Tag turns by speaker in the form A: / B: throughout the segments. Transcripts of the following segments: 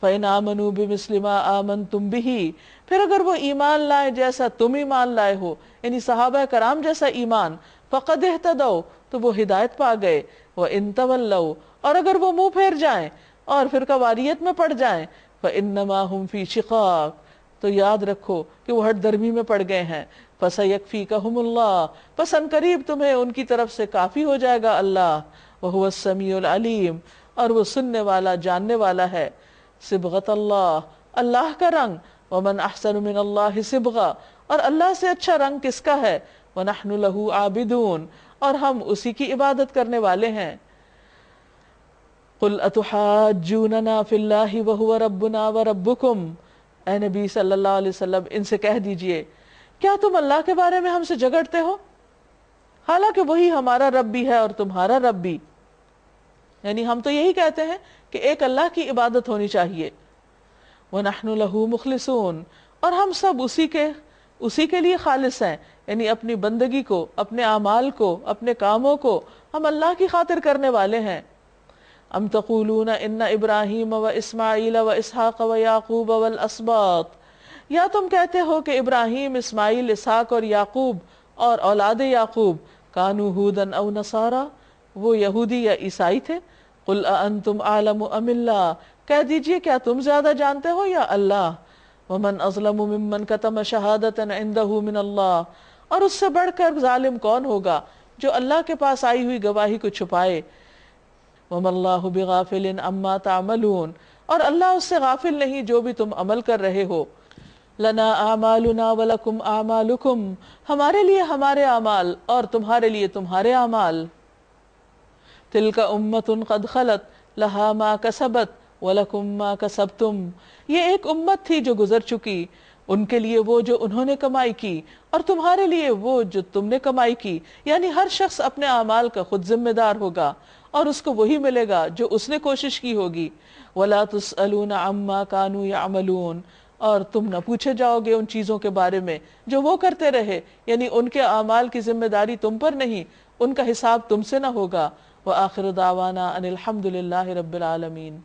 A: فَإِنْ آمَنُوا بِمِثْلِ مَا آمَنْتُمْ بِهِ، پھر اگر وہ ایمان لائے جیسا تم ایمان لائے ہو، یعنی صحابہ کرام جیسا ایمان، فَقَدْ اهْتَدَوْا، تو وہ ہدایت پا گئے، وَإِنْ تَوَلَّوْا، اور اگر وہ منہ پھیر جائیں اور فرقہ واریت میں پڑ جائیں، فَإِنَّمَا هُمْ فِي شِقَاقٍ، تو یاد رکھو کہ وہ ہٹ درمی میں پڑ گئے ہیں، فَسَيَكْفِيكَهُمُ اللَّهُ، پس ان قریب تمہیں ان کی طرف سے کافی ہو جائے گا اللہ، وَهُوَ السَّمِيعُ الْعَلِيمُ، اور وہ سننے والا جاننے والا ہے۔ صبغۃ اللہ، اللہ کا رنگ، ومن احسن من اللہ صبغہ، اور اللہ سے اچھا رنگ کس کا ہے، ونحن له عابدون، اور ہم اسی کی عبادت کرنے والے ہیں۔ قل اتحاجوننا فی اللہ وہو ربنا وربکم، اے نبی صلی اللہ علیہ وسلم ان سے کہہ دیجئے کیا تم اللہ کے بارے میں ہم سے جھگڑتے ہو، حالانکہ وہی ہمارا رب بھی ہے اور تمہارا رب بھی، یعنی ہم تو یہی کہتے ہیں کہ ایک اللہ کی عبادت ہونی چاہیے۔ وَنَحْنُ لَهُ مُخْلِصُونَ، اور ہم سب اسی کے لیے خالص ہیں، یعنی اپنی بندگی کو، اپنے اعمال کو، اپنے کاموں کو ہم اللہ کی خاطر کرنے والے ہیں۔ ام تقولون ان ابراہیم و اسماعیل و اسحاق و یعقوب والاسباط، یا تم کہتے ہو کہ ابراہیم، اسماعیل، اسحاق اور یعقوب اور اولاد یعقوب کانوا ھودا او نصارا، وہ یہودی یا عیسائی تھے۔ قل اانتم اعلم ام اللہ، کہہ دیجئے کیا تم زیادہ جانتے ہو یا اللہ۔ ومن اظلم ممن کتم شہادۃ عندہ من اللہ، اور اس سے بڑھ کر ظالم کون ہوگا جو اللہ کے پاس آئی ہوئی گواہی کو چھپائے۔ وما اللہ بغافل عما تعملون، اور اللہ اس سے غافل نہیں جو بھی تم عمل کر رہے ہو۔ لنا اعمالنا ولکم اعمالکم، ہمارے لیے ہمارے اعمال اور تمہارے لیے تمہارے اعمال۔ تلک امۃ قد خلت لہا ما کسبت ولکم ما کسبتم، یہ ایک امت تھی جو گزر چکی، ان کے لیے وہ جو انہوں نے کمائی کی اور تمہارے لیے وہ جو تم نے کمائی کی، یعنی ہر شخص اپنے اعمال کا خود ذمہ دار ہوگا اور اس کو وہی ملے گا جو اس نے کوشش کی ہوگی۔ وَلَا تُسْأَلُونَ عَمَّا كَانُوا يَعْمَلُونَ، اور تم نہ پوچھے جاؤ گے ان چیزوں کے بارے میں جو وہ کرتے رہے، یعنی ان کے اعمال کی ذمہ داری تم پر نہیں، ان کا حساب تم سے نہ ہوگا۔ وَآخِرُ دَعْوَانَا أَنِ الْحَمْدُ لِلَّهِ رَبِّ الْعَالَمِينَ۔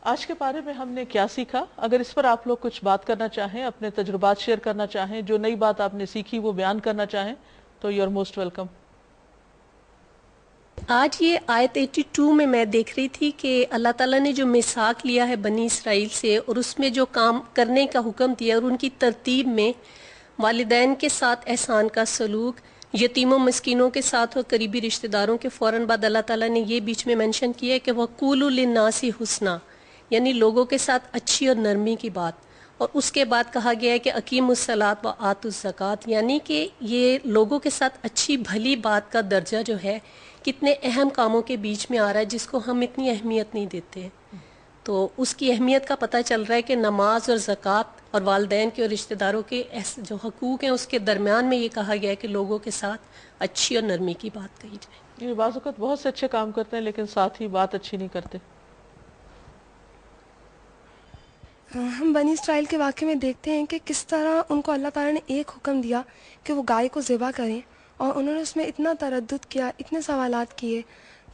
A: آج کے پارے میں ہم نے کیا سیکھا؟ اگر اس پر آپ لوگ کچھ بات کرنا چاہیں، اپنے تجربات شیئر کرنا چاہیں، جو نئی بات آپ نے سیکھی وہ بیان کرنا چاہیں تو یو آر موسٹ ویلکم۔
B: آج یہ آیت 82 میں دیکھ رہی تھی کہ اللہ تعالیٰ نے جو میثاق لیا ہے بنی اسرائیل سے اور اس میں جو کام کرنے کا حکم دیا اور ان کی ترتیب میں والدین کے ساتھ احسان کا سلوک، یتیموں مسکینوں کے ساتھ اور قریبی رشتہ داروں کے فوراً بعد اللہ تعالیٰ نے یہ بیچ میں منشن کیا ہے کہ وَقُولُوا لِلنَّاسِ حُسْنًا، یعنی لوگوں کے ساتھ اچھی اور نرمی کی بات، اور اس کے بعد کہا گیا ہے کہ اقیموا الصلاۃ وآتوا الزکوٰۃ، یعنی کہ یہ لوگوں کے ساتھ اچھی بھلی بات کا درجہ جو ہے کتنے اہم کاموں کے بیچ میں آ رہا ہے جس کو ہم اتنی اہمیت نہیں دیتے، تو اس کی اہمیت کا پتہ چل رہا ہے کہ نماز اور زکوٰۃ اور والدین کے اور رشتہ داروں کے جو حقوق ہیں اس کے درمیان میں یہ کہا گیا ہے کہ لوگوں کے ساتھ اچھی اور نرمی کی بات کہی جائے۔
A: یہ بعض اوقات بہت سے اچھے کام کرتے ہیں لیکن ساتھ ہی بات اچھی نہیں کرتے۔
C: ہم بنی اسرائیل کے واقعے میں دیکھتے ہیں کہ کس طرح ان کو اللہ تعالیٰ نے ایک حکم دیا کہ وہ گائے کو ذبح کریں، اور انہوں نے اس میں اتنا تردد کیا، اتنے سوالات کیے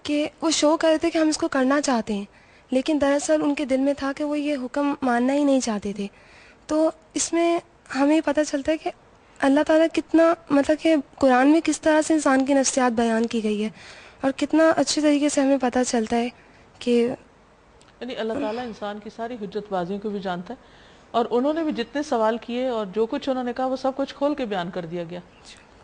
C: کہ وہ شو کر رہے تھے کہ ہم اس کو کرنا چاہتے ہیں، لیکن دراصل ان کے دل میں تھا کہ وہ یہ حکم ماننا ہی نہیں چاہتے تھے۔ تو اس میں ہمیں پتہ چلتا ہے کہ اللہ تعالیٰ کتنا، مطلب کہ قرآن میں کس طرح سے انسان کی نفسیات بیان کی گئی ہے، اور کتنا اچھے طریقے سے ہمیں پتہ چلتا ہے کہ
A: یعنی اللہ تعالیٰ انسان کی ساری حجت بازیوں کو بھی جانتا ہے، اور انہوں نے بھی جتنے سوال کیے اور جو کچھ انہوں نے کہا وہ سب کچھ کھول کے بیان کر دیا گیا،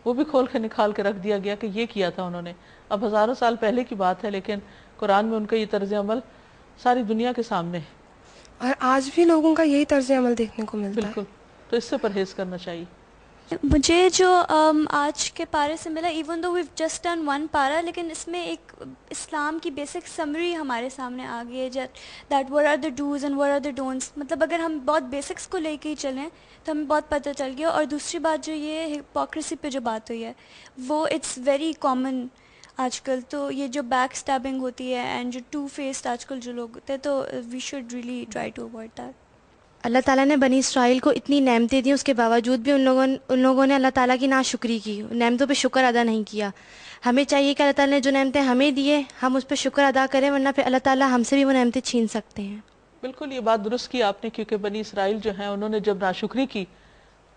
A: وہ بھی کھول کے نکال کے رکھ دیا گیا کہ یہ کیا تھا انہوں نے۔ اب ہزاروں سال پہلے کی بات ہے لیکن قرآن میں ان کا یہ طرز عمل ساری دنیا کے سامنے ہے،
C: اور آج بھی لوگوں کا یہی طرز عمل دیکھنے کو ملتا ہے۔
A: بالکل، تو اس سے پرہیز کرنا چاہیے۔
D: مجھے جو آج کے پارے سے ملا، even though you've just done one para, لیکن اس میں ایک اسلام کی بیسک سمری ہمارے سامنے آ گئی ہے، that what are the do's and what are the don'ts، مطلب اگر ہم بہت بیسکس کو لے کے ہی چلیں تو ہمیں بہت پتہ چل گیا۔ اور دوسری بات جو یہ ہپوکریسی پہ جو بات ہوئی ہے وہ اٹس ویری کامن آج کل، تو یہ جو بیک اسٹیبنگ ہوتی ہے اینڈ جو ٹو فیسڈ آج کل جو لوگ ہوتے ہیں، تو we should really try to avoid that.
E: اللہ تعالیٰ نے بنی اسرائیل کو اتنی نعمتیں دیں، اس کے باوجود بھی ان لوگوں نے اللہ تعالیٰ کی ناشکری کی، نعمتوں پہ شکر ادا نہیں کیا۔ ہمیں چاہیے کہ اللہ تعالیٰ نے جو نعمتیں ہمیں دیے ہم اس پہ شکر ادا کریں، ورنہ پھر اللہ تعالیٰ ہم سے بھی وہ نعمتیں چھین سکتے ہیں۔
A: بالکل یہ بات درست کی آپ نے، کیونکہ بنی اسرائیل جو ہیں انہوں نے جب ناشکری کی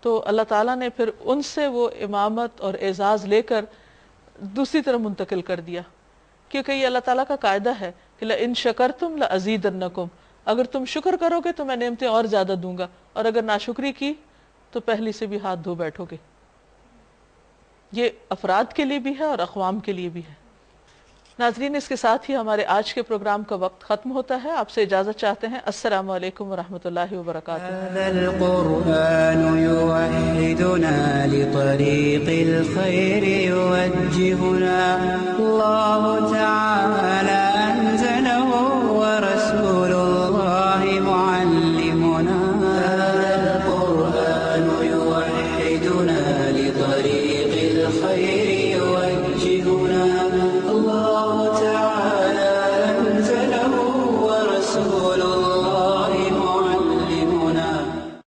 A: تو اللہ تعالیٰ نے پھر ان سے وہ امامت اور اعزاز لے کر دوسری طرف منتقل کر دیا، کیونکہ یہ اللہ تعالیٰ کا قاعدہ ہے کہ لَإِن شَكَرْتُمْ لَأَزِيدَنَّكُمْ، اگر تم شکر کرو گے تو میں نعمتیں اور زیادہ دوں گا، اور اگر ناشکری کی تو پہلی سے بھی ہاتھ دھو بیٹھو گے۔ یہ افراد کے لیے بھی ہے اور اقوام کے لیے بھی ہے۔ ناظرین، اس کے ساتھ ہی ہمارے آج کے پروگرام کا وقت ختم ہوتا ہے، آپ سے اجازت چاہتے ہیں۔ السلام علیکم ورحمۃ اللہ وبرکاتہ۔
F: هذا القرآن يوحدنا لطريق الخير يوجهنا الله تعالى